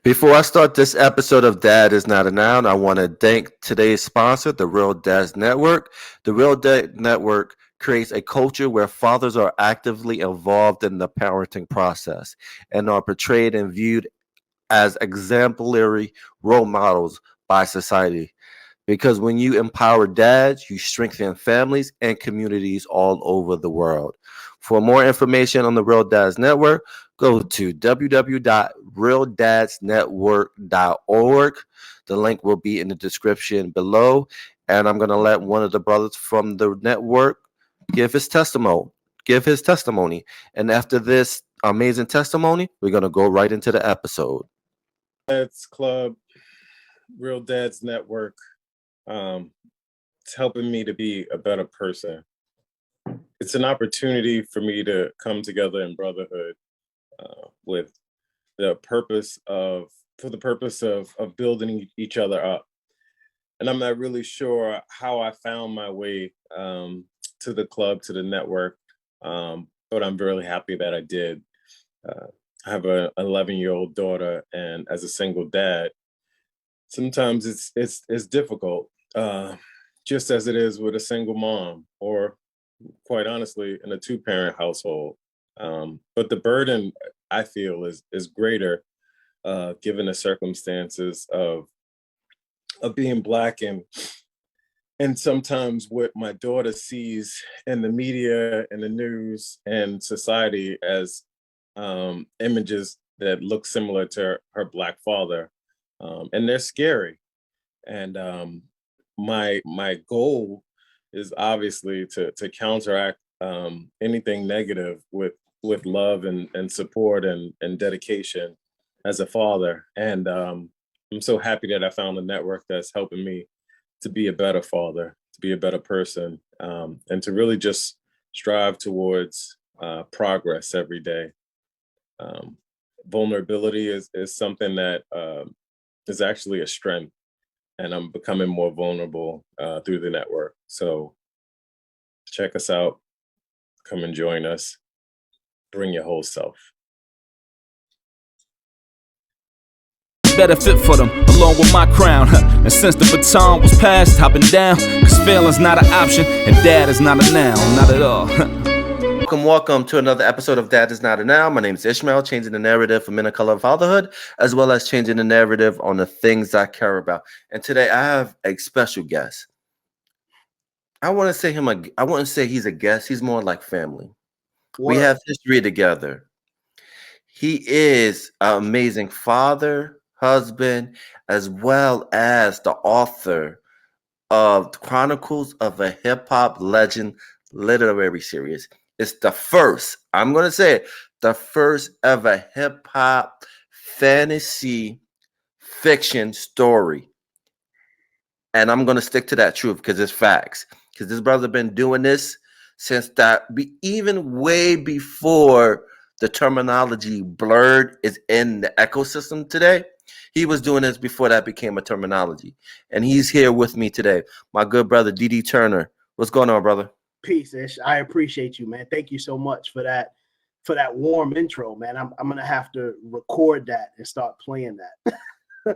Before I start this episode of Dad is Not a Noun, I want to thank today's sponsor, the Real Dads Network. The Real Dad Network creates a culture where fathers are actively involved in the parenting process and are portrayed and viewed as exemplary role models by society. Because when you empower dads, you strengthen families and communities all over the world. For more information on the Real Dads Network, go to www.realdadsnetwork.org. The link will be in the description below. And I'm going to let one of the brothers from the network give his testimony. And after this amazing testimony, we're going to go right into the episode. Dads Club, Real Dads Network. It's helping me to be a better person. It's an opportunity for me to come together in brotherhood with the purpose of building each other up. And I'm not really sure how I found my way to the club, to the network, but I'm really happy that I did. I have an 11-year-old daughter, and as a single dad, sometimes it's difficult, just as it is with a single mom, or quite honestly, in a two-parent household. But the burden, I feel, is greater, given the circumstances of being Black, and sometimes what my daughter sees in the media and the news and society as images that look similar to her Black father, and they're scary. And my goal is obviously to counteract anything negative with love and support and dedication as a father. And I'm so happy that I found a network that's helping me to be a better father, to be a better person, and to really just strive towards progress every day. Vulnerability is something that is actually a strength, and I'm becoming more vulnerable through the network. So check us out, come and join us, bring your whole self. Better fit for them, along with my crown. And since the baton was passed, I've been down. Cause failing's not an option, and dad is not a noun, not at all. Welcome to another episode of Dad is Not a Noun. My name is Ishmael, changing the narrative for men of color and fatherhood, as well as changing the narrative on the things I care about. And today I have a special guest. I wouldn't say he's a guest. He's more like family. We have history together. He is an amazing father, husband, as well as the author of Chronicles of a Hip Hop Legend literary series. It's the first, I'm going to say it, the first ever hip hop fantasy fiction story. And I'm going to stick to that truth because it's facts. Because this brother been doing this since even way before the terminology blurred is in the ecosystem today. He was doing this before that became a terminology. And he's here with me today. My good brother, D.D. Turner. What's going on, brother? Peace, Ish. I appreciate you, man. Thank you so much for that warm intro, man. I'm gonna have to record that and start playing that.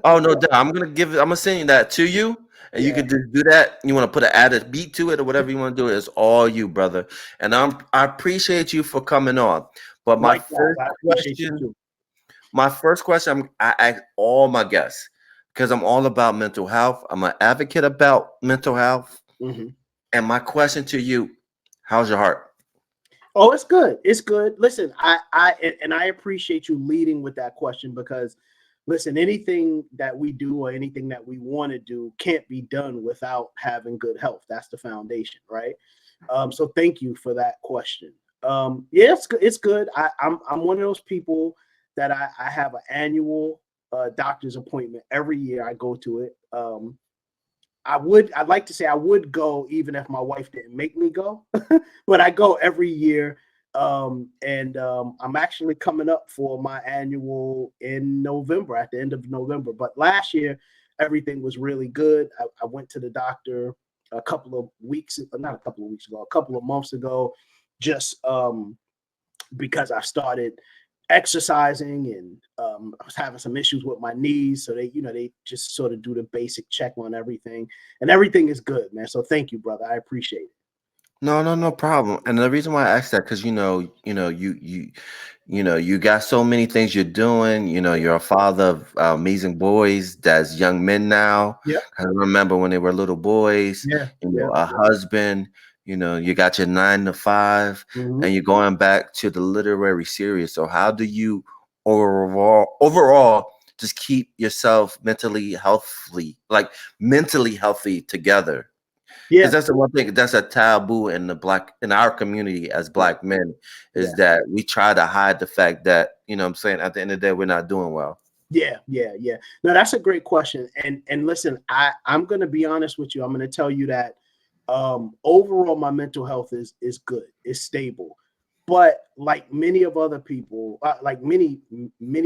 Oh no, I'm gonna send you that to you, and you can just do that. You want to put an added beat to it or whatever you want to do. It's all you, brother. And I appreciate you for coming on. But my first question, I ask all my guests because I'm all about mental health. I'm an advocate about mental health. Mm-hmm. And my question to you, how's your heart? Oh, it's good. It's good. Listen, I appreciate you leading with that question because, listen, anything that we do or anything that we want to do can't be done without having good health. That's the foundation, right? So thank you for that question. Yeah, it's good. I'm one of those people that I have an annual doctor's appointment every year. I go to it. I'd like to say I would go even if my wife didn't make me go, but I go every year. I'm actually coming up for my annual in November, at the end of November. But last year, everything was really good. I went to the doctor a couple of months ago, just because I started exercising, and I was having some issues with my knees. So they just sort of do the basic check on everything, and everything is good, man. So thank you, brother. I appreciate it. No problem. And the reason why I asked that, because you got so many things you're doing. You're a father of amazing boys that's young men now. Yeah. I remember when they were little boys. Yeah. A husband. You got your 9 to 5, Mhm. and you're going back to the literary series. So how do you overall just keep yourself mentally healthy together? Yeah. Because that's the one thing that's a taboo in our community as Black men, is that we try to hide the fact that, what I'm saying, at the end of the day, we're not doing well. Yeah. No, that's a great question. And listen, I'm going to be honest with you. I'm going to tell you that overall my mental health is good. It's stable. But like many of other people, like many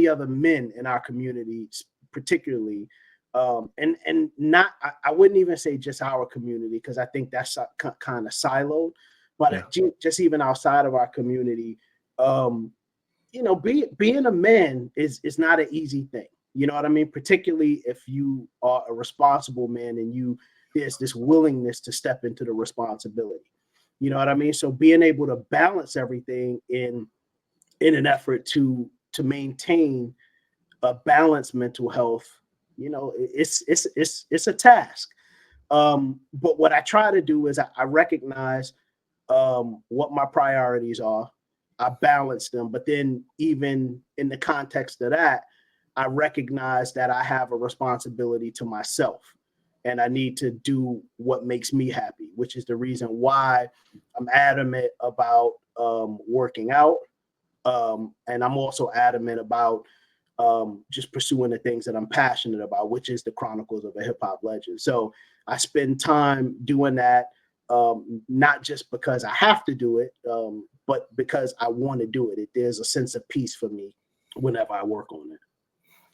other men in our community, particularly, and not, I wouldn't even say just our community, because I think that's kind of siloed, but just even outside of our community, being a man is not an easy thing. You know what I mean? Particularly if you are a responsible man and there's this willingness to step into the responsibility. You know what I mean? So being able to balance everything in an effort to maintain a balanced mental health, it's a task. But what I try to do is I recognize what my priorities are. I balance them, but then even in the context of that, I recognize that I have a responsibility to myself, and I need to do what makes me happy, which is the reason why I'm adamant about working out. And I'm also adamant about just pursuing the things that I'm passionate about, which is the Chronicles of a Hip Hop Legend. So I spend time doing that, not just because I have to do it, but because I want to do it. There's a sense of peace for me whenever I work on it.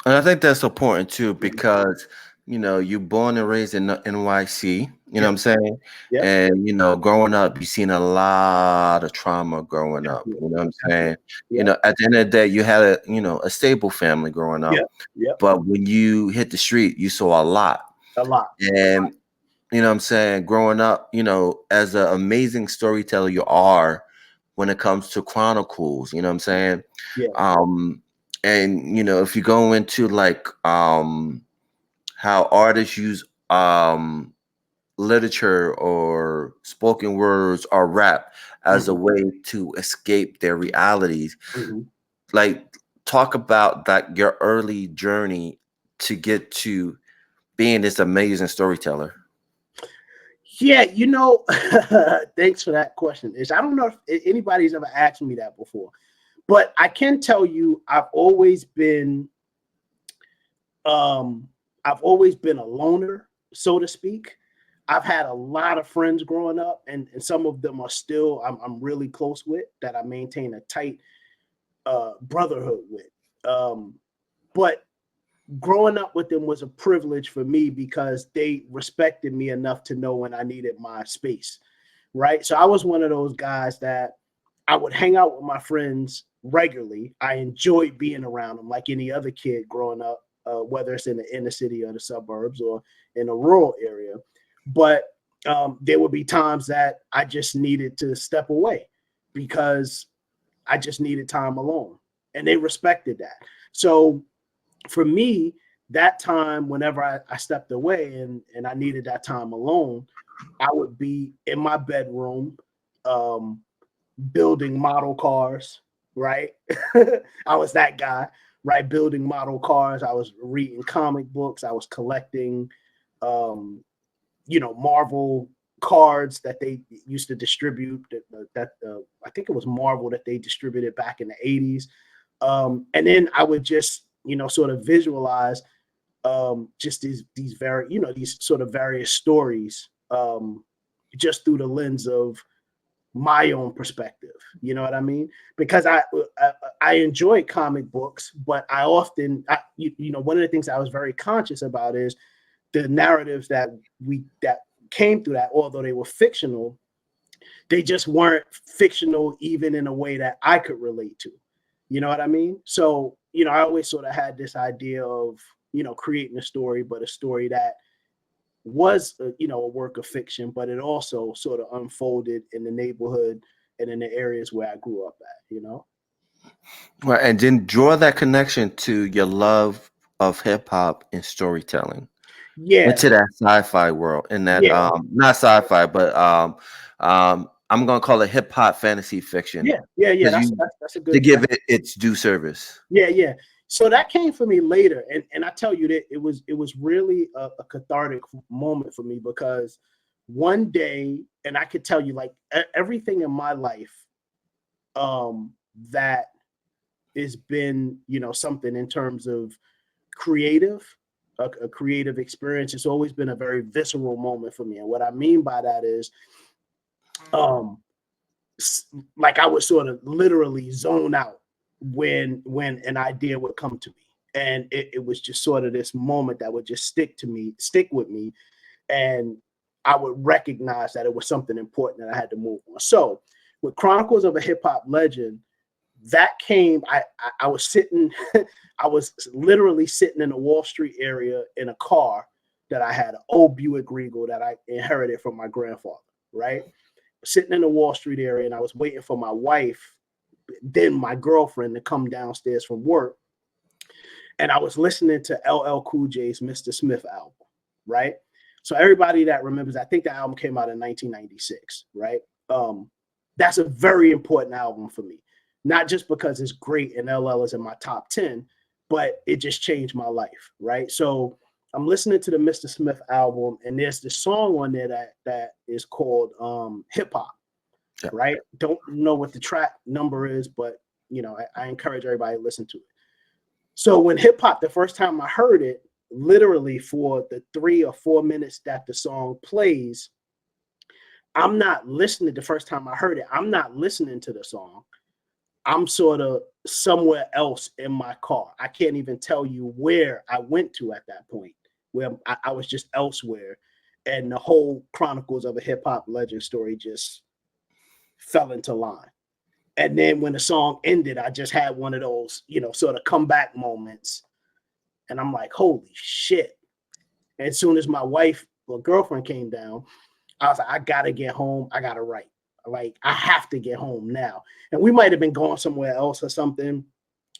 And I think that's important too, because you're born and raised in the NYC, you know what I'm saying? Yeah. And growing up, you've seen a lot of trauma growing up, you know what I'm saying? Yeah. At the end of the day, you had a stable family growing up. Yeah. But when you hit the street, you saw a lot. And you know what I'm saying, growing up, as an amazing storyteller you are when it comes to Chronicles, you know what I'm saying? Yeah. And if you go into like how artists use literature or spoken words or rap as a way to escape their realities, like talk about that, your early journey to get to being this amazing storyteller. Yeah, thanks for that question. I don't know if anybody's ever asked me that before, but I can tell you I've always been a loner, so to speak. I've had a lot of friends growing up, and some of them are still I'm really close with, that I maintain a tight brotherhood with. But growing up with them was a privilege for me because they respected me enough to know when I needed my space, right? So I was one of those guys that I would hang out with my friends regularly. I enjoyed being around them like any other kid growing up, whether it's in the inner city or the suburbs or in a rural area. But there would be times that I just needed to step away because I just needed time alone, and they respected that. So for me, that time, whenever I stepped away and I needed that time alone, I would be in my bedroom, building model cars, right? I was that guy, right? Building model cars. I was reading comic books. I was collecting, Marvel cards that they used to distribute. I think it was Marvel that they distributed back in the 80s. And then I would just, sort of visualize just these sort of various stories, just through the lens of my own perspective. You know what I mean? Because I enjoy comic books, but I often, one of the things I was very conscious about is the narratives that came through that, although they were fictional, they just weren't fictional even in a way that I could relate to. You know what I mean? So, I always sort of had this idea of, creating a story, but a story that was, a work of fiction, but it also sort of unfolded in the neighborhood and in the areas where I grew up at. Right, and then draw that connection to your love of hip hop and storytelling Yeah, into that sci-fi world, and that yeah, not sci-fi, but I'm gonna call it hip hop fantasy fiction yeah. because That's a to good. give it its due service. Yeah, yeah. So that came for me later, and I tell you that it was really a cathartic moment for me because one day, and I could tell you like everything in my life, that has been something in terms of creative, a creative experience. It's always been a very visceral moment for me, and what I mean by that is, um, like I would sort of literally zone out when an idea would come to me, and it was just sort of this moment that would just stick with me, and I would recognize that it was something important that I had to move on. So with Chronicles of a Hip Hop Legend, that came. I was sitting, I was literally sitting in the Wall Street area in a car that I had, an old Buick Regal that I inherited from my grandfather, right? Sitting in the Wall Street area, and I was waiting for my wife, then my girlfriend, to come downstairs from work. And I was listening to LL Cool J's Mr. Smith album, right? So everybody that remembers, I think the album came out in 1996, right? That's a very important album for me, not just because it's great and LL is in my top 10, but it just changed my life, right? So I'm listening to the Mr. Smith album, and there's this song on there that is called Hip Hop, Yeah. right? Don't know what the track number is, but I encourage everybody to listen to it. So when Hip Hop, the first time I heard it, literally for the 3 or 4 minutes that the song plays, I'm not listening. The first time I heard it, I'm not listening to the song. I'm sort of somewhere else in my car. I can't even tell you where I went to at that point, where I was just elsewhere. And the whole Chronicles of a Hip Hop Legend story just fell into line. And then when the song ended, I just had one of those, sort of comeback moments. And I'm like, holy shit. And as soon as my wife or girlfriend came down, I was like, I gotta get home. I gotta write. Like, I have to get home now. And we might have been going somewhere else or something,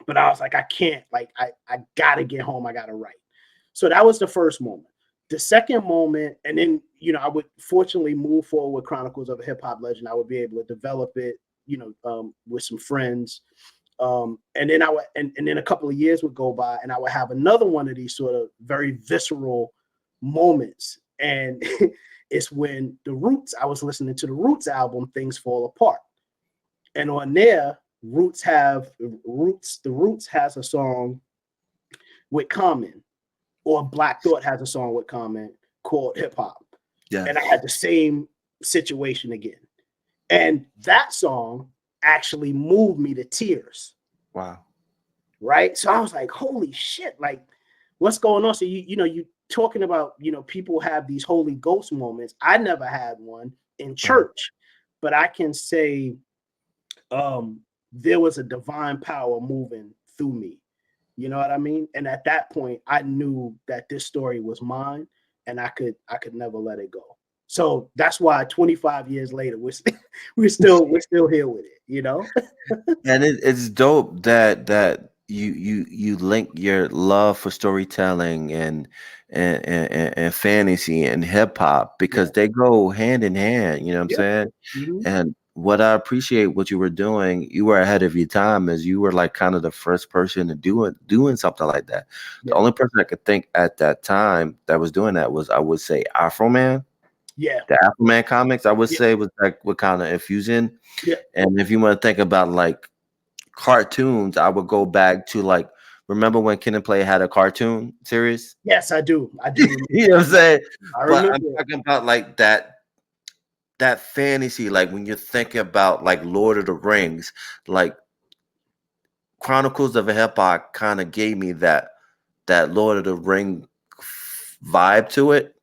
but I was like, I can't. Like, I gotta get home. I gotta write. So that was the first moment. The second moment, and then I would fortunately move forward with Chronicles of a Hip Hop Legend. I would be able to develop it, with some friends. And then and then a couple of years would go by, and I would have another one of these sort of very visceral moments. And it's when I was listening to the Roots album, Things Fall Apart. And on there, the Roots has a song with Common, or Black Thought has a song with Common called Hip Hop. Yeah. And I had the same situation again. And that song actually moved me to tears. Wow. Right. So I was like, holy shit, like, what's going on? So you talking about, people have these Holy Ghost moments. I never had one in church, but I can say there was a divine power moving through me. You know what I mean? And at that point, I knew that this story was mine, and I could never let it go. So that's why 25 years later, we're still here with it, And it's dope that you link your love for storytelling and fantasy and hip hop, because they go hand in hand. You know what I'm saying? Mm-hmm. And what I appreciate what you were doing, you were ahead of your time, as you were like kind of the first person to doing something like that. The only person I could think at that time that was doing that was, I would say, Afro Man. Yeah. The Afro Man comics, I would say, was like what kind of infusion. Yeah. And if you want to think about like cartoons, I would go back to like, remember when Ken and Play had a cartoon series? Yes, I do. Remember. You know what I'm saying? I But remember. I'm talking about like that fantasy, like when you're thinking about like Lord of the Rings, like Chronicles of a Hip Hop kind of gave me that Lord of the Ring vibe to it.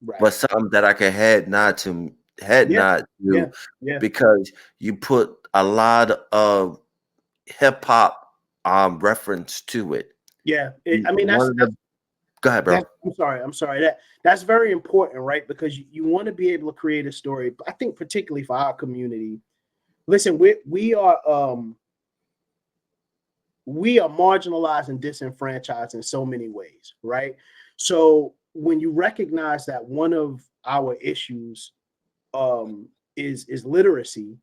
Right. But something that I could head nod to, Yeah. because you put a lot of hip hop reference to it. Yeah, I mean One of the, go ahead, bro. I'm sorry. That's very important, right? Because you want to be able to create a story. I think particularly for our community. Listen, we are marginalized and disenfranchised in so many ways, right? So when you recognize that one of our issues is literacy,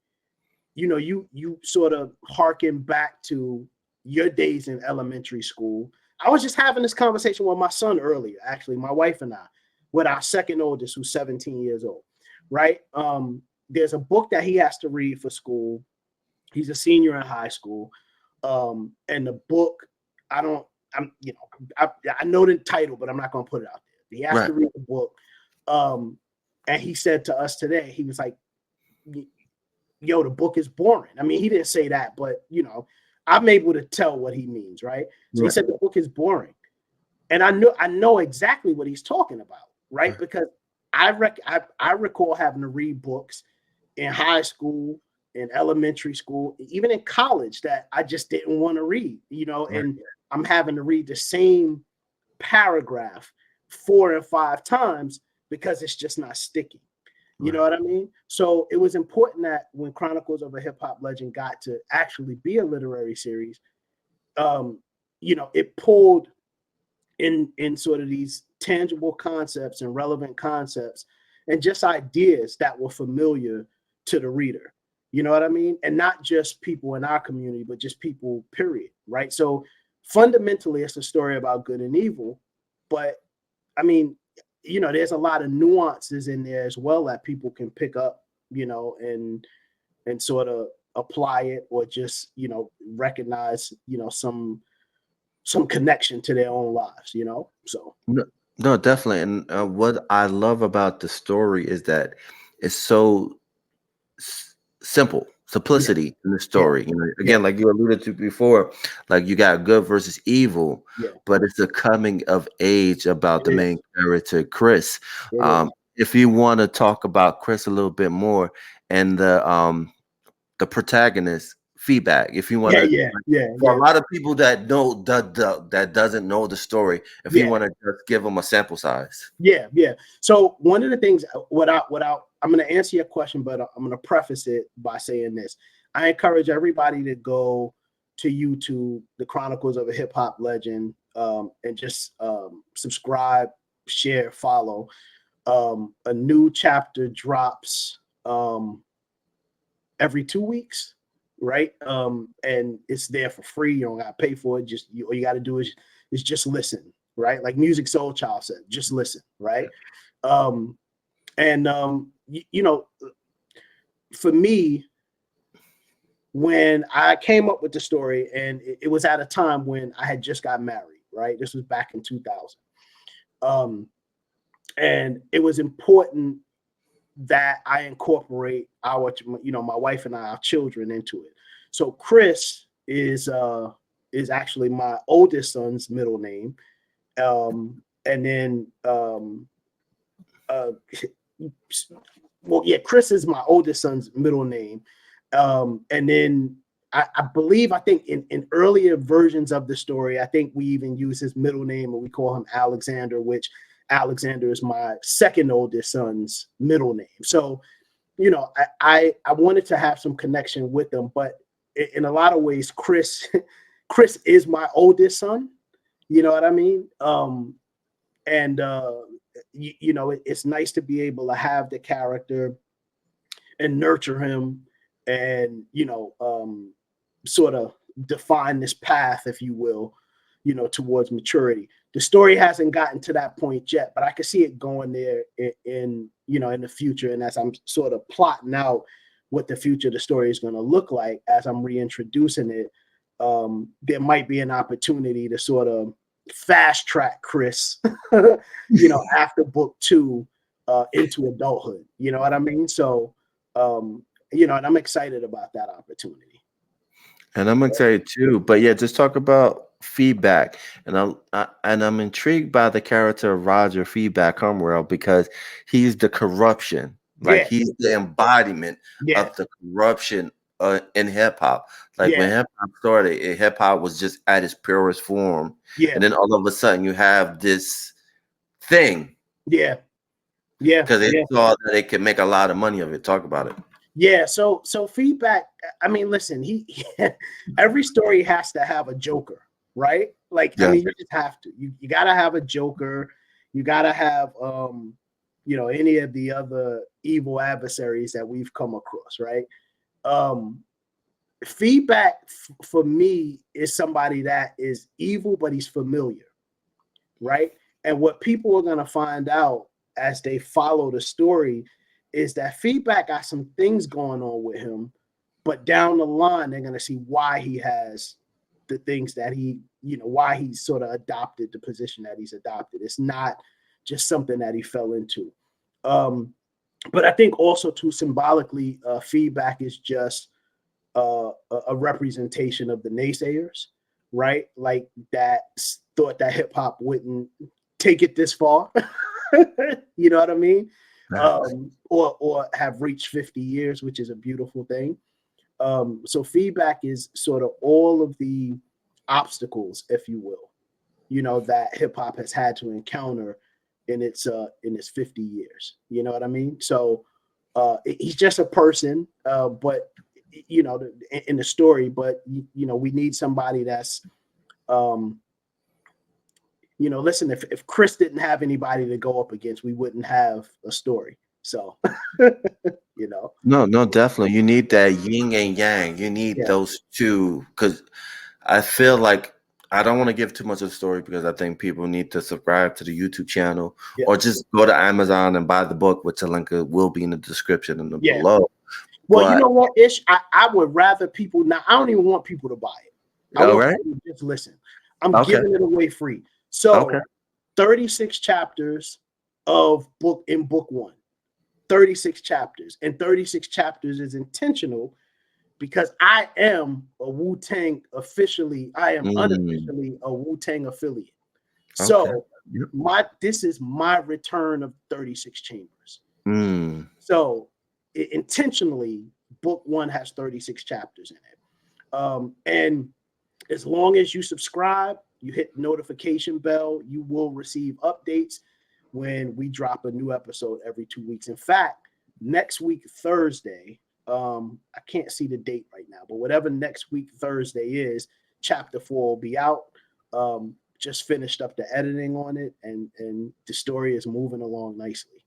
you sort of harken back to your days in elementary school. I was just having this conversation with my son earlier, actually, my wife and I, with our second oldest, who's 17 years old, right? There's a book that he has to read for school. He's a senior in high school. And the book, I know the title, but I'm not going to put it out there. He has to read the book. And he said to us today, he was like, yo, the book is boring. I mean, he didn't say that, but I'm able to tell what he means, right? So he said the book is boring. And I know exactly what he's talking about, right? Because I recall having to read books in high school, in elementary school, even in college that I just didn't want to read, and I'm having to read the same paragraph 4 and 5 times because it's just not sticky. You know what I mean? So it was important that when Chronicles of a Hip Hop Legend got to actually be a literary series, it pulled in sort of these tangible concepts and relevant concepts and just ideas that were familiar to the reader. You know what I mean? And not just people in our community, but just people, period. Right. So fundamentally, it's a story about good and evil. But I mean, there's a lot of nuances in there as well that people can pick up, and sort of apply it or just, recognize, some connection to their own lives, so. No, definitely. And what I love about the story is that it's so simple, simplicity in the story. Again, like you alluded to before, like you got good versus evil, but it's a coming of age about the main character, Chris. If you want to talk about Chris a little bit more and the protagonist feedback, if you want to, for a lot of people that know that doesn't know the story, if you want to just give them a sample size. So one of the things, I'm going to answer your question, but I'm going to preface it by saying this. I encourage everybody to go to YouTube, The Chronicles of a Hip Hop Legend, and just subscribe, share, follow. A new chapter drops every 2 weeks, right? And it's there for free. You don't got to pay for it. All you got to do is just listen, right? Like Music Soul Child said, just listen, right? For me, when I came up with the story, and it was at a time when I had just got married, right? This was back in 2000. And it was important that I incorporate my wife and our children into it. So Chris is actually my oldest son's middle name. And then, Chris is my oldest son's middle name. And then I think in earlier versions of the story, I think we even use his middle name and we call him Alexander, which Alexander is my second oldest son's middle name. So, I wanted to have some connection with them, but in a lot of ways, Chris is my oldest son. You know what I mean? It's nice to be able to have the character and nurture him and, sort of define this path, if you will, towards maturity. The story hasn't gotten to that point yet, but I can see it going there in the future. And as I'm sort of plotting out what the future of the story is going to look like, as I'm reintroducing it, there might be an opportunity to sort of fast track Chris, after book 2 into adulthood. You know what I mean? So, and I'm excited about that opportunity. And I'm excited too. But yeah, just talk about feedback. And I'm intrigued by the character of Roger Feedback Humwell because he's the corruption. Like he's the embodiment of the corruption in hip hop. Like when Yeah, hip hop started, hip hop was just at its purest form, yeah, and then all of a sudden you have this thing yeah, yeah, because they yeah. saw that they could make a lot of money of it. Talk about it. Yeah, so feedback. I mean, listen, every story has to have a joker, right? Like, I Yeah. mean, you just have to. You gotta have a joker. You gotta have any of the other evil adversaries that we've come across, right? Um, feedback for me is somebody that is evil, but he's familiar, right? And what people are gonna find out as they follow the story is that feedback got some things going on with him, but down the line they're going to see why he has the things that why he's sort of adopted the position that he's adopted. It's not just something that he fell into. But I think also too symbolically, feedback is just a representation of the naysayers, right? Like that thought that hip hop wouldn't take it this far. You know what I mean? Or have reached 50 years, which is a beautiful thing. So feedback is sort of all of the obstacles, if you will, that hip hop has had to encounter in its 50 years. You know what I mean? So he's just a person, but in the story, but we need somebody that's listen, if Chris didn't have anybody to go up against, we wouldn't have a story. So, No, definitely. You need that yin and yang. You need Yeah. those two because I feel like I don't want to give too much of the story because I think people need to subscribe to the YouTube channel Yeah. or just go to Amazon and buy the book, which the link will be in the description and Yeah. below. Well, you But- know what, Ish? I would rather people not. I don't even want people to buy it. I All want right. people to just listen. I'm Okay. giving it away free. So, Okay. 36 chapters of book 1. 36 chapters, and 36 chapters is intentional because I am a Wu-Tang officially. I am unofficially a Wu-Tang affiliate. So this is my return of 36 chambers. So intentionally, book 1 has 36 chapters in it. And as long as you subscribe, you hit the notification bell, you will receive updates when we drop a new episode every 2 weeks. In fact, next week, Thursday, I can't see the date right now, but whatever next week, Thursday is, chapter 4 will be out. Just finished up the editing on it, and the story is moving along nicely.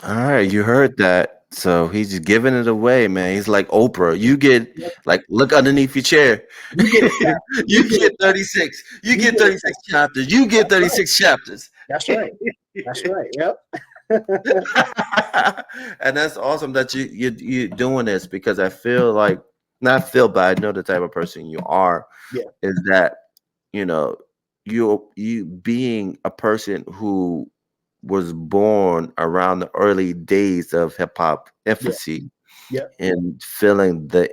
All right, you heard that. So he's just giving it away, man. He's like Oprah. You get like look underneath your chair. You get it. You get 36. You get 36 chapters. You get 36 chapters. That's right. That's right. Yep. And that's awesome that you're doing this because I feel like not feel, but I know the type of person you are. Yeah. Is that you being a person who was born around the early days of hip hop infancy, and feeling that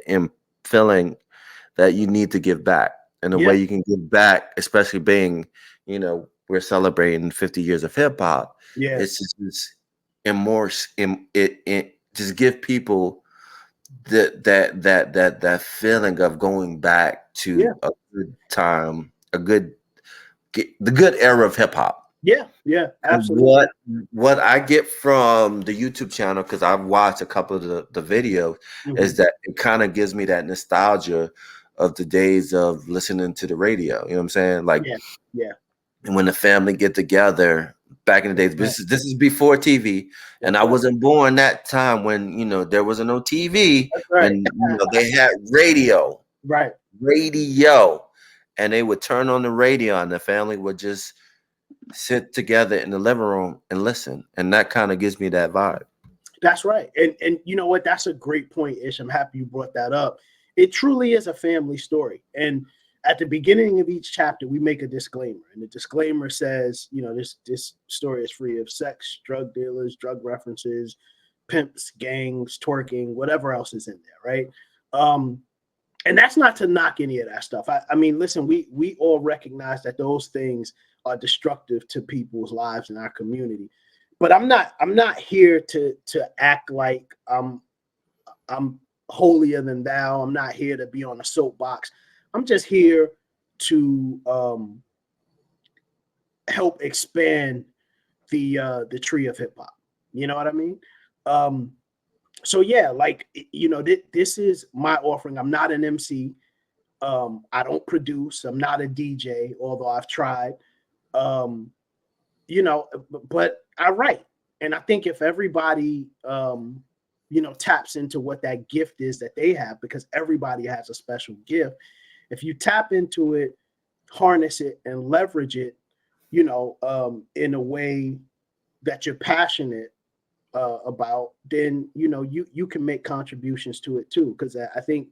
you need to give back, and the way you can give back, especially being, we're celebrating 50 years of hip hop. Yeah, it's just immerse in it, just give people that feeling of going back to a good time, the good era of hip hop. Yeah, absolutely. What I get from the YouTube channel, because I've watched a couple of the videos, is that it kind of gives me that nostalgia of the days of listening to the radio. You know what I'm saying? Like, yeah. And when the family get together back in the days, this is before TV, and I wasn't born that time when there wasn't no TV. That's right. When they had radio, Right. and they would turn on the radio, and the family would just sit together in the living room and listen, and that kind of gives me that vibe. That's right. And you know what? That's a great point, Ish. I'm happy you brought that up. It truly is a family story. And at the beginning of each chapter, we make a disclaimer, and the disclaimer says, this story is free of sex, drug dealers, drug references, pimps, gangs, twerking, whatever else is in there, right? And that's not to knock any of that stuff. I mean, listen, we all recognize that those things are destructive to people's lives in our community. But I'm not here to act like I'm holier than thou. I'm not here to be on a soapbox. I'm just here to help expand the tree of hip hop. You know what I mean? So yeah, like, you know, this is my offering. I'm not an MC. I don't produce. I'm not a DJ, although I've tried. You know, but I write, and I think if everybody, you know, taps into what that gift is that they have, because everybody has a special gift. If you tap into it, harness it, and leverage it, you know, in a way that you're passionate about, then you know you can make contributions to it too. Because I think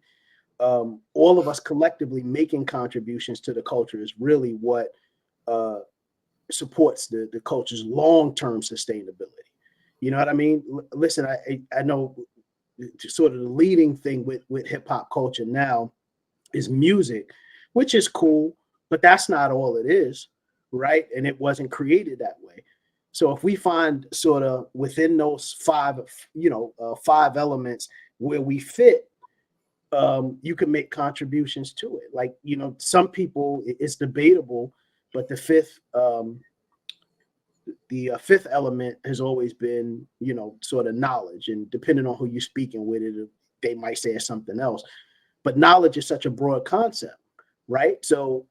all of us collectively making contributions to the culture is really what supports the culture's long-term sustainability. You know what I mean? Listen, I know sort of the leading thing with hip hop culture now is music, which is cool, but that's not all it is, right? And it wasn't created that way. So if we find sort of within those five, you know, five elements where we fit, you can make contributions to it. Like, you know, some people, it's debatable, but the fifth element has always been, you know, sort of knowledge. And depending on who you're speaking with, it, they might say it's something else. But knowledge is such a broad concept, right? So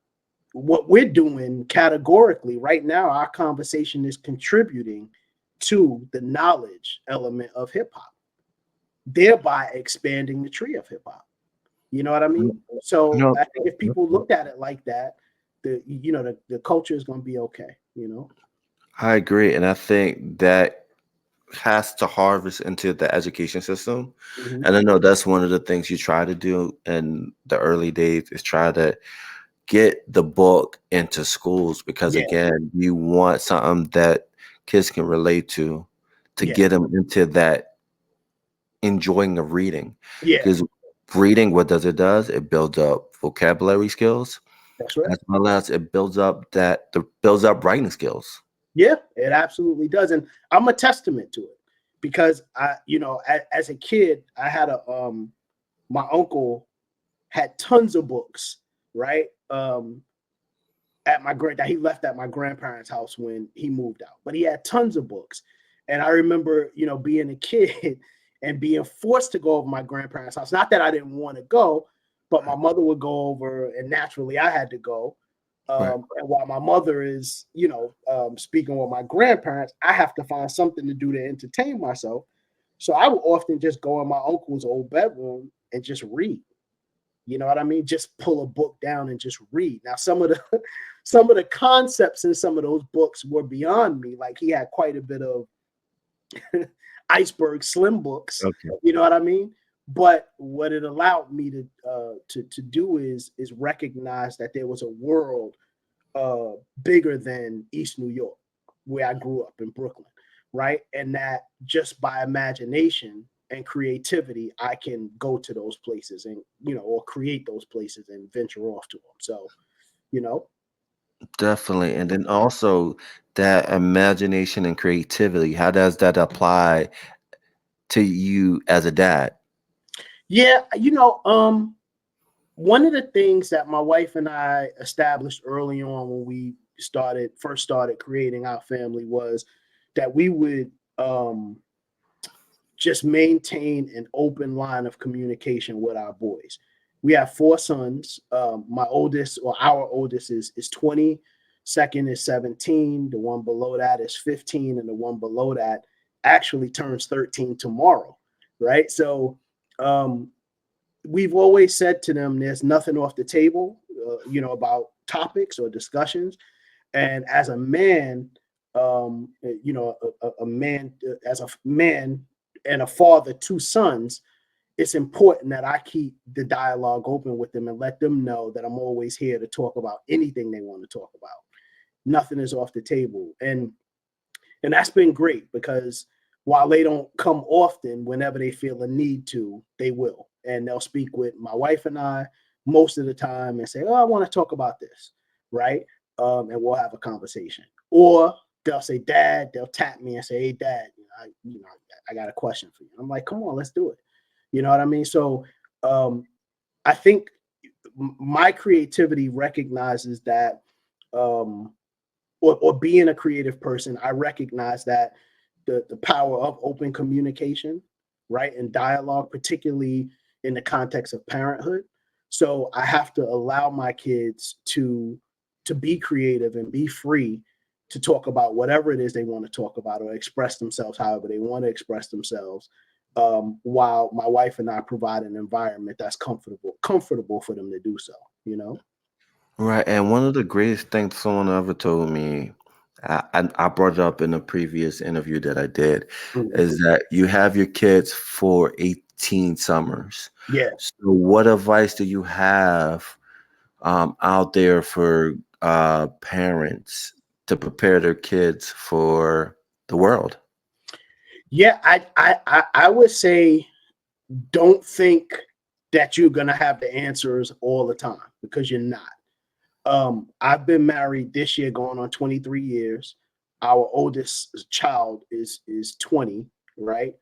what we're doing categorically right now, our conversation is contributing to the knowledge element of hip hop, thereby expanding the tree of hip hop. You know what I mean? So No, I think if people looked at it like that, the culture is going to be okay. You know. I agree, and I think that has to harvest into the education system. Mhm. And I know that's one of the things you try to do in the early days is try to get the book into schools because Yeah, again, you want something that kids can relate to yeah, get them into that enjoying of reading. yeah. Because reading, what does it does? It builds up vocabulary skills That's right. as well as it builds up writing skills. Yeah, it absolutely does, and I'm a testament to it because you know, as a kid, I had my uncle had tons of books, right? That he left at my grandparents' house when he moved out, but he had tons of books, and I remember, you know, being a kid and being forced to go over my grandparents' house. Not that I didn't want to go, but my mother would go over, and naturally I had to go. Right. And while my mother is, you know, speaking with my grandparents, I have to find something to do to entertain myself. So I would often just go in my uncle's old bedroom and just read. You know what I mean? Just pull a book down and just read. Now, some of the some of the concepts in some of those books were beyond me. Like he had quite a bit of iceberg slim books. Okay. You know what I mean? But what it allowed me to do is recognize that there was a world bigger than East New York, where I grew up in Brooklyn, right? And that just by imagination and creativity, I can go to those places and, you know, or create those places and venture off to them. So, you know, Definitely. And then also that imagination and creativity, how does that apply to you as a dad? yeah, you know, one of the things that my wife and I established early on when we first started creating our family was that we would just maintain an open line of communication with our boys. We have four sons. My oldest, or our oldest, is 20. Second is 17. The one below that is 15, and the one below that actually turns 13 tomorrow. Right. So we've always said to them, there's nothing off the table, you know, about topics or discussions. And as a man, you know, a man, as a man and a father, two sons, it's important that I keep the dialogue open with them and let them know that I'm always here to talk about anything they want to talk about. Nothing is off the table. And that's been great because while they don't come often, whenever they feel a need to, they will. And they'll speak with my wife and I most of the time and say, oh, I want to talk about this, right? And we'll have a conversation. Or they'll say, Dad, they'll tap me and say, hey, Dad, I got a question for you. I'm like, come on, let's do it. You know what I mean? So I think my creativity recognizes that, or being a creative person, I recognize that the power of open communication, right, and dialogue, particularly in the context of parenthood. So I have to allow my kids to be creative and be free to talk about whatever it is they want to talk about or express themselves however they want to express themselves, while my wife and I provide an environment that's comfortable for them to do so, you know? Right. And one of the greatest things someone ever told me, I brought it up in a previous interview that I did, Mhm. is that you have your kids for 18 summers. Yeah. So what advice do you have out there for parents to prepare their kids for the world? Yeah, I would say don't think that you're gonna have the answers all the time, because you're not. I've been married this year going on 23 years. Our oldest child is 20, right?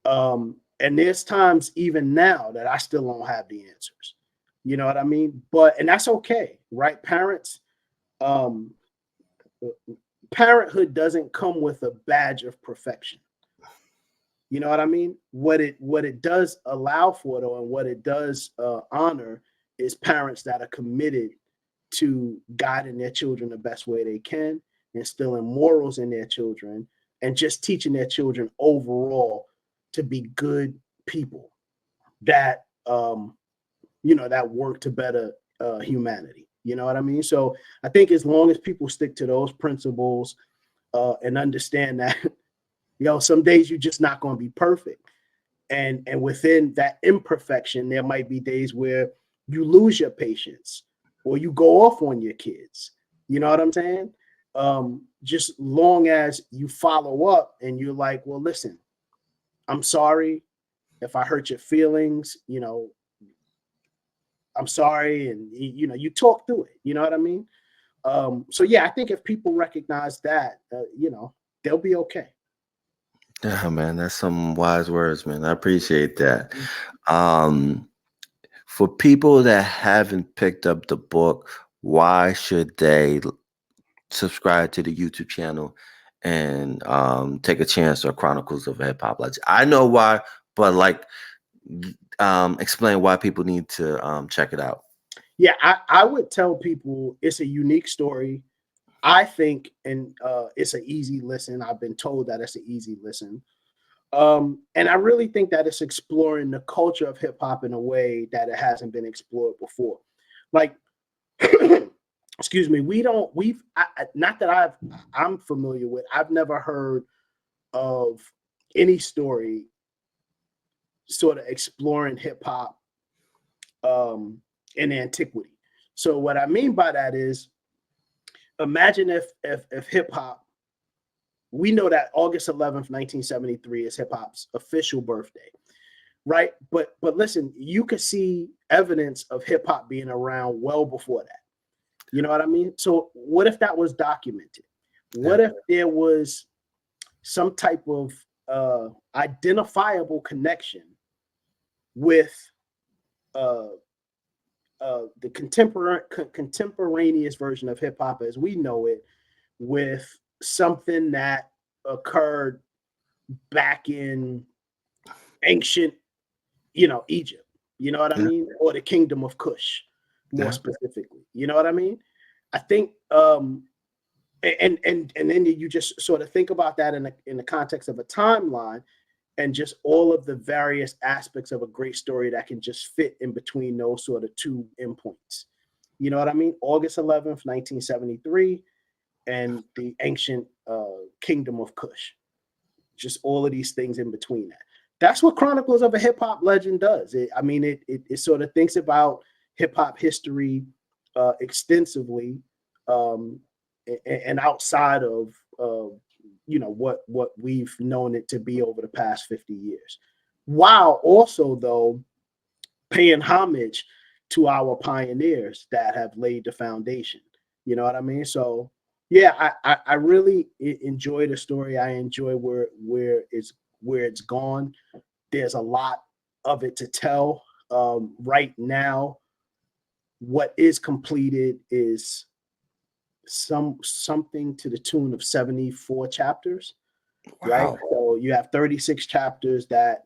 And there's times even now that I still don't have the answers. You know what I mean? And that's okay, right? Um, Parenthood doesn't come with a badge of perfection. You know what I mean? What it does allow for, though, and what it does honor, is parents that are committed to guiding their children the best way they can, instilling morals in their children, and just teaching their children overall to be good people that that work to better humanity. You know what I mean? So I think as long as people stick to those principles, and understand that some days you're just not going to be perfect, and within that imperfection, there might be days where you lose your patience or you go off on your kids. You know what I'm saying? Just long as you follow up and you're like, well, listen, I'm sorry if I hurt your feelings. I'm sorry, and you talk through it. You know what I mean? So yeah, I think if people recognize that, they'll be okay. Yeah, man, that's some wise words, man. I appreciate that. Um, for people that haven't picked up the book, why should they subscribe to the YouTube channel and take a chance on Chronicles of a Hip Hop Legend? I know why, but explain why people need to check it out. Yeah, I would tell people it's a unique story. I think, and it's an easy listen. I've been told that it's an easy listen. And I really think that it's exploring the culture of hip hop in a way that it hasn't been explored before. Like, excuse me, not that I'm familiar with. I've never heard of any story sort of exploring hip hop in antiquity. So what I mean by that is, imagine if hip hop, we know that August 11th, 1973 is hip hop's official birthday, right? But listen, you could see evidence of hip hop being around well before that. You know what I mean? So what if that was documented? What if there was some type of identifiable connection with uh, the contemporaneous version of hip hop as we know it, with something that occurred back in ancient, Egypt, you know what I Yeah, mean? Or the kingdom of Kush, more yeah. specifically. You know what I mean? I think and then you just sort of think about that in the context of a timeline, and just all of the various aspects of a great story that can just fit in between those sort of two endpoints. You know what I mean? August 11th, 1973, and the ancient kingdom of Kush. Just all of these things in between that. That's what Chronicles of a Hip Hop Legend does. It sort of thinks about hip hop history extensively, um, and outside of what we've known it to be over the past 50 years, while also though paying homage to our pioneers that have laid the foundation. You know what I mean? So yeah, I really enjoy the story. I enjoy where it's gone. There's a lot of it to tell. Right now, what is completed is something to the tune of 74 chapters. Right. Wow. So you have 36 chapters that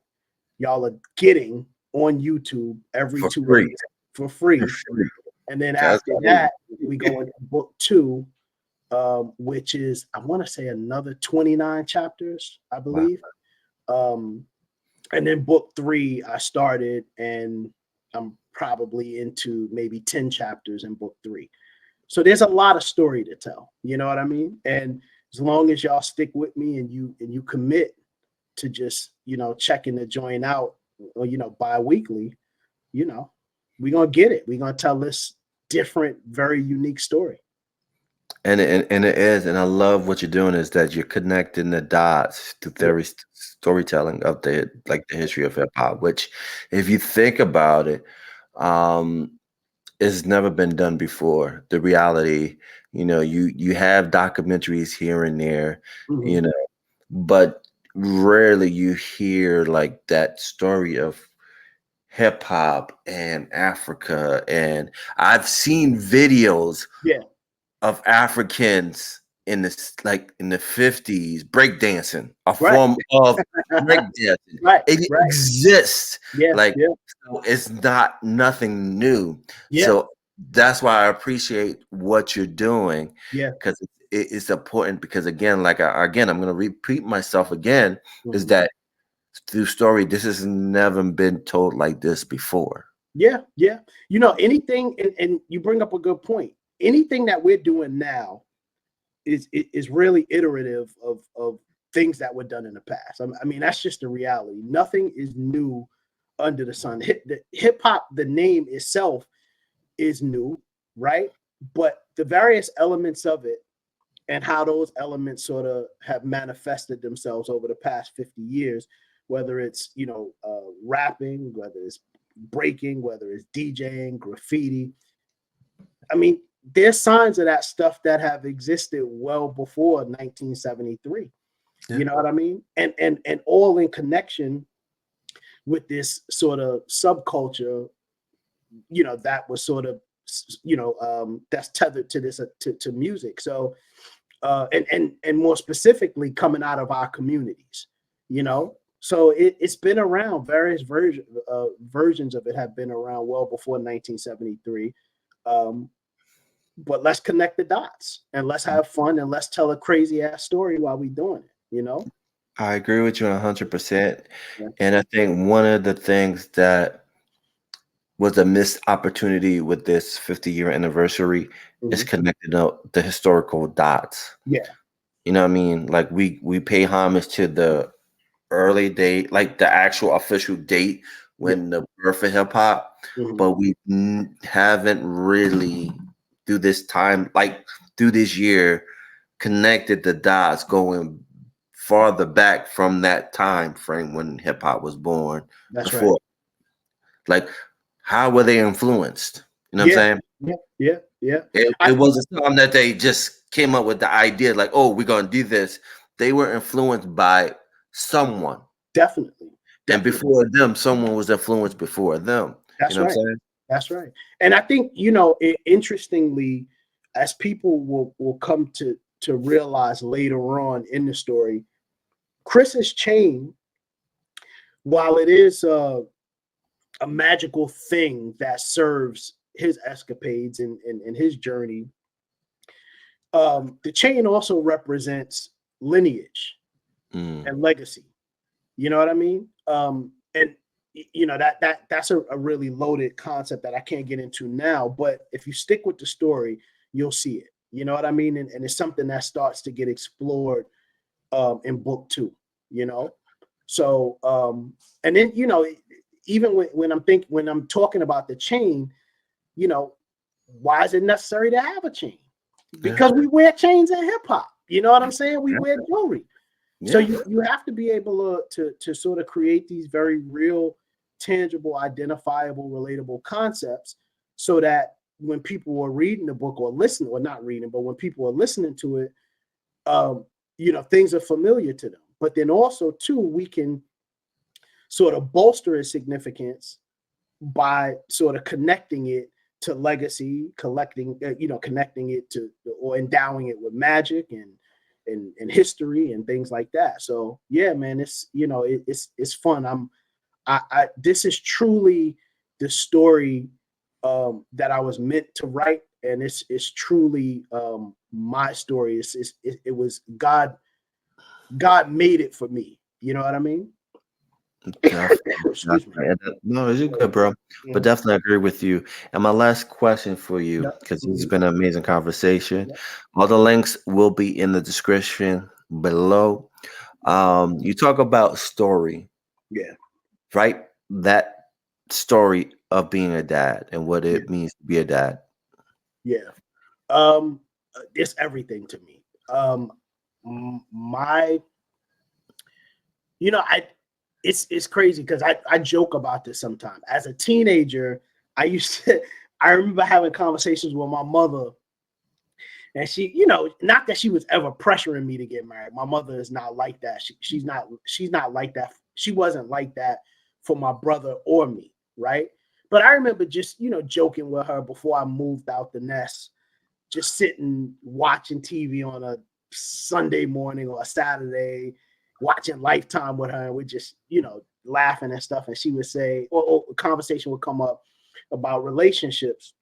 y'all are getting on YouTube every For 2 free. weeks for free. For free. And then That's after that, we go into book 2, which is, I want to say, another 29 chapters, I believe. And then book 3, I started, and I'm probably into maybe 10 chapters in book 3. So there's a lot of story to tell. You know what I mean? And as long as y'all stick with me and you commit to just, checking the joint out, or, bi-weekly, we're going to get it. We're going to tell this different, very unique story. And it is, and I love what you're doing is that you're connecting the dots to theory storytelling of the history of hip hop, which, if you think about it, it's never been done before. The reality, you have documentaries here and there, but rarely you hear like that story of hip hop and Africa. And I've seen videos of Africans in the 50s breakdancing, a form of breakdancing. It exists. So it's not nothing new. So that's why I appreciate what you're doing. Because it's important, because again, I'm gonna repeat myself again, is that through story, this has never been told like this before. Anything, and you bring up a good point. Anything that we're doing now is really iterative of things that were done in the past. I mean, that's just the reality. Nothing is new under the sun. Hip hop, the name itself is new, right? But the various elements of it and how those elements sort of have manifested themselves over the past 50 years, whether it's, rapping, whether it's breaking, whether it's DJing, graffiti. I mean, there's signs of that stuff that have existed well before 1973. You know what I mean? And all in connection with this sort of subculture, that was sort of, that's tethered to this, to music. So, and more specifically coming out of our communities, so it's been around. Various versions of it have been around well before 1973. But let's connect the dots and let's have fun and let's tell a crazy ass story while we're doing it, I agree with you 100%. And I think one of the things that was a missed opportunity with this 50-year anniversary is connecting up the historical dots. You know what I mean? Like we pay homage to the early date, like the actual official date when the birth of hip hop, but we haven't really through this year connected the dots going farther back from that time frame when hip hop was born. That's before. Like, how were they influenced? You know what I'm saying? It wasn't something that they just came up with the idea like, oh, we're gonna do this. They were influenced by someone. Definitely. And before them, someone was influenced before them. That's you know right. What I'm saying? That's right. And I think, interestingly, as people will come to realize later on in the story, Chris's chain, while it is a magical thing that serves his escapades and his journey, the chain also represents lineage and legacy. You know what I mean? And that's a really loaded concept that I can't get into now. But if you stick with the story, you'll see it. You know what I mean? And it's something that starts to get explored in book 2. So and then even when I'm talking about the chain, why is it necessary to have a chain? Because we wear chains in hip hop. You know what I'm saying? We wear jewelry. So you have to be able to sort of create these very real, tangible, identifiable, relatable concepts, so that when people are reading the book or listening, or not reading, but when people are listening to it, things are familiar to them. But then also too, we can sort of bolster its significance by sort of connecting it to legacy, connecting it to, or endowing it with magic and history and things like that. So yeah, man, it's it's fun. This is truly the story that I was meant to write, and it's truly my story. It was God made it for me. You know what I mean? Definitely, Excuse me. definitely. No, you're good, bro. But definitely agree with you. And my last question for you, Yeah. because this has been an amazing conversation. Yeah. All the links will be in the description below. You talk about story, Yeah. right? That story of being a dad and what Yeah. it means to be a dad. Yeah. It's everything to me. My, it's crazy because I joke about this sometimes. As a teenager, I remember having conversations with my mother, and she, not that she was ever pressuring me to get married. My mother is not like that. She's not like that. She wasn't like that for my brother or me, right? But I remember just, joking with her before I moved out the nest, just sitting watching TV on a Sunday morning or a Saturday, watching Lifetime with her, and we're just, laughing and stuff. And she would say, or a conversation would come up about relationships.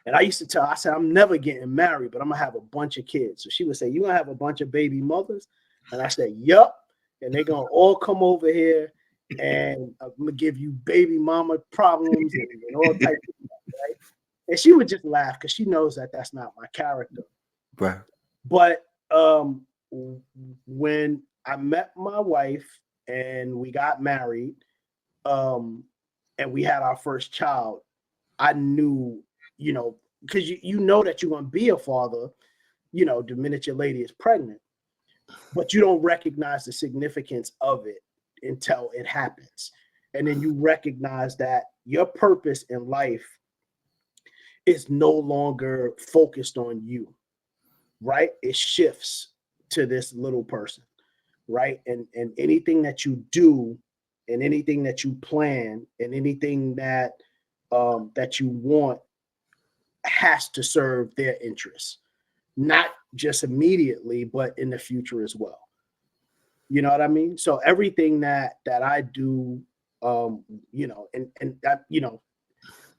And I used to tell her, I said, I'm never getting married, but I'm gonna have a bunch of kids. So she would say, you gonna have a bunch of baby mothers? And I said, yup. And they're gonna all come over here, and I'm gonna give you baby mama problems and all types of stuff, right? And she would just laugh because she knows that that's not my character. Right. But when I met my wife and we got married, and we had our first child, I knew, because you know that you're going to be a father, the minute your lady is pregnant, but you don't recognize the significance of it until it happens. And then you recognize that your purpose in life is no longer focused on you, right? It shifts to this little person, right? And anything that you do and anything that you plan and anything that that you want has to serve their interests, not just immediately, but in the future as well. You know what I mean? So everything that I do, and that,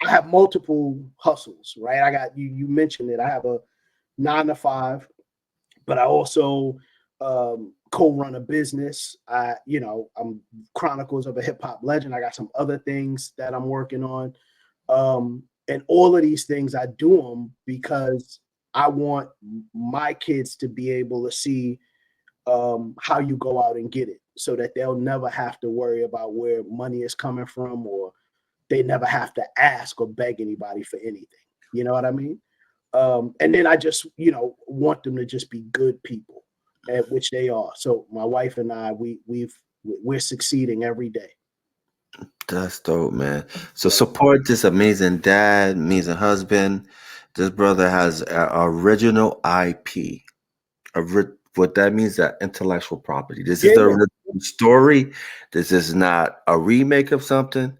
I have multiple hustles, right? I got you mentioned it. I have a 9 to 5, but I also co-run a business. I'm Chronicles of a Hip Hop Legend. I got some other things that I'm working on. And all of these things, I do them because I want my kids to be able to see how you go out and get it, so that they'll never have to worry about where money is coming from, or they never have to ask or beg anybody for anything. You know what I mean? And then I just, want them to just be good people, at which they are. So my wife and I, we're succeeding every day. That's dope, man. So support this amazing dad, amazing husband. This brother has original IP. What that means, that intellectual property. This is the original story. This is not a remake of something.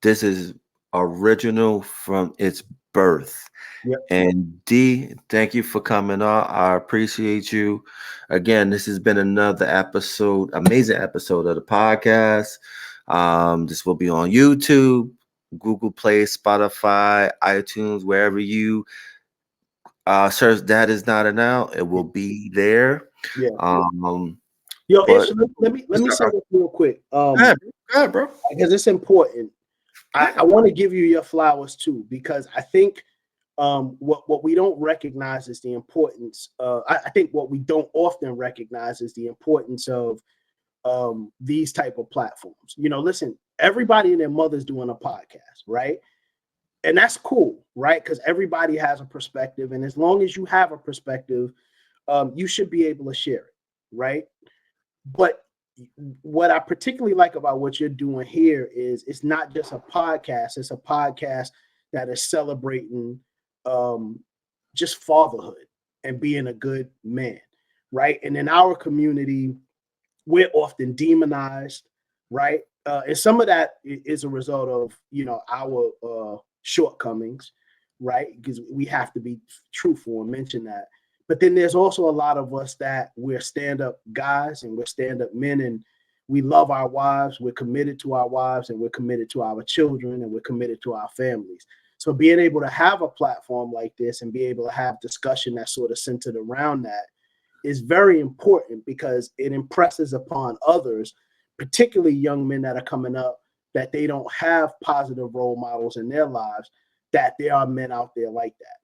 This is original from its birth. Yep. And D, thank you for coming on. I appreciate you. Again, this has been another episode, amazing episode of the podcast. This will be on YouTube, Google Play, Spotify, iTunes, wherever you search That Is Not a Noun, it will be there. Yeah. But Ish, let me say this real quick. go ahead, bro. Because it's important. I want to give you your flowers too, because I think what we don't recognize is the importance. I think what we don't often recognize is the importance of these type of platforms. Listen, everybody and their mother's doing a podcast, right? And that's cool, right? Because everybody has a perspective, and as long as you have a perspective, you should be able to share it, right? But what I particularly like about what you're doing here is it's not just a podcast. It's a podcast that is celebrating just fatherhood and being a good man, right? And in our community, we're often demonized, right? and some of that is a result of our shortcomings, right? Because we have to be truthful and mention that. But then there's also a lot of us that we're stand-up guys and we're stand-up men, and we love our wives, we're committed to our wives, and we're committed to our children, and we're committed to our families. So being able to have a platform like this and be able to have discussion that's sort of centered around that is very important, because it impresses upon others, particularly young men that are coming up, that they don't have positive role models in their lives, that there are men out there like that.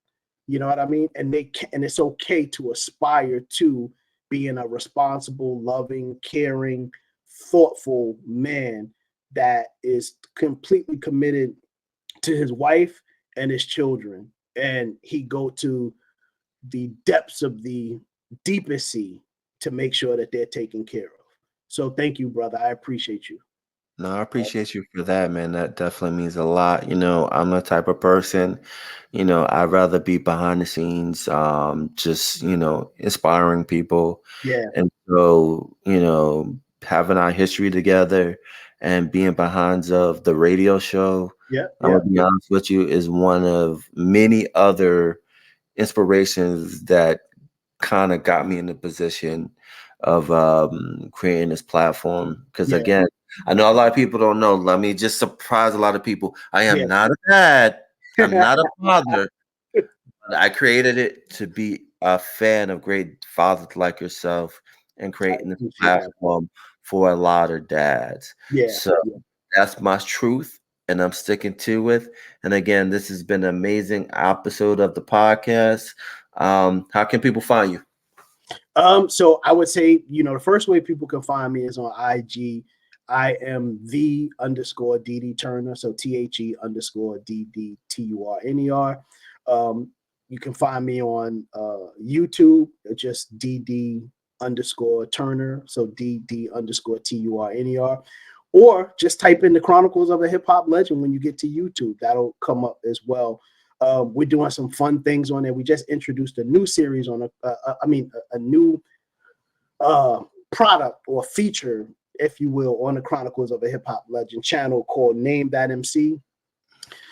You know what I mean? And it's okay to aspire to being a responsible, loving, caring, thoughtful man that is completely committed to his wife and his children, and he go to the depths of the deepest sea to make sure that they're taken care of. So thank you, brother. I appreciate you. No, I appreciate you for that, man. That definitely means a lot. I'm the type of person, I'd rather be behind the scenes, just, inspiring people. Yeah, And so, having our history together and being behind of the radio show, yeah, I'm yeah, gonna be honest with you, is one of many other inspirations that kind of got me in the position of creating this platform. Because yeah, again, I know a lot of people don't know. Let me just surprise a lot of people. I am yeah. not a dad. I'm not a father. But I created it to be a fan of great fathers like yourself and I creating this appreciate that. platform for a lot of dads. Yeah, So yeah. that's my truth, and I'm sticking to it. And again, this has been an amazing episode of the podcast. How can people find you? So I would say, the first way people can find me is on IG. I am the underscore DD Turner. So THE underscore DDTURNER. You can find me on YouTube, just DD underscore Turner. So DD underscore TURNER. Or just type in the Chronicles of a Hip Hop Legend when you get to YouTube. That'll come up as well. We're doing some fun things on there. We just introduced a new series on a new product or feature, if you will, on the Chronicles of a Hip Hop Legend channel called Name That MC.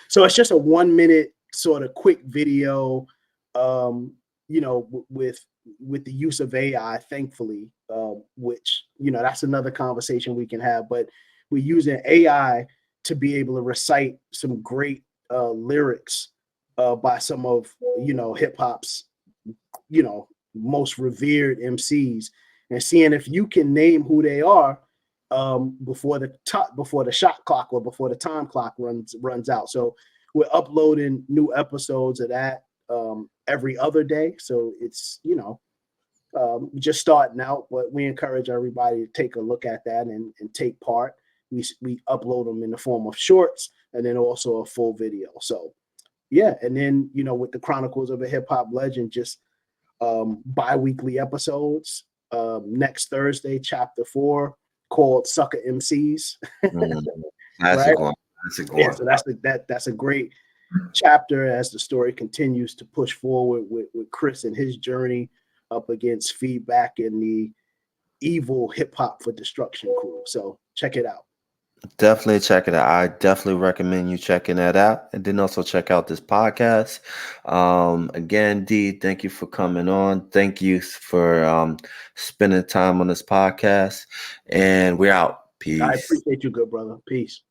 So it's just a 1 minute sort of quick video, with the use of AI, thankfully, which, that's another conversation we can have. But we're using AI to be able to recite some great lyrics by some of, hip hop's, most revered MCs, and seeing if you can name who they are before the shot clock or before the time clock runs out. So we're uploading new episodes of that every other day. So it's just starting out, but we encourage everybody to take a look at that and take part. We upload them in the form of shorts and then also a full video. So yeah, and then with the Chronicles of a Hip Hop Legend, just bi-weekly episodes. Next Thursday, chapter 4, called Sucker MCs. That's Right? a one. That's a good Yeah, one. so that's a great chapter as the story continues to push forward with Chris and his journey up against Feedback and the evil hip hop for destruction crew. So check it out. Definitely check it out. I definitely recommend you checking that out. And then also check out this podcast. Again, D, thank you for coming on. Thank you for spending time on this podcast. And we're out. I Peace. appreciate you, good brother. Peace.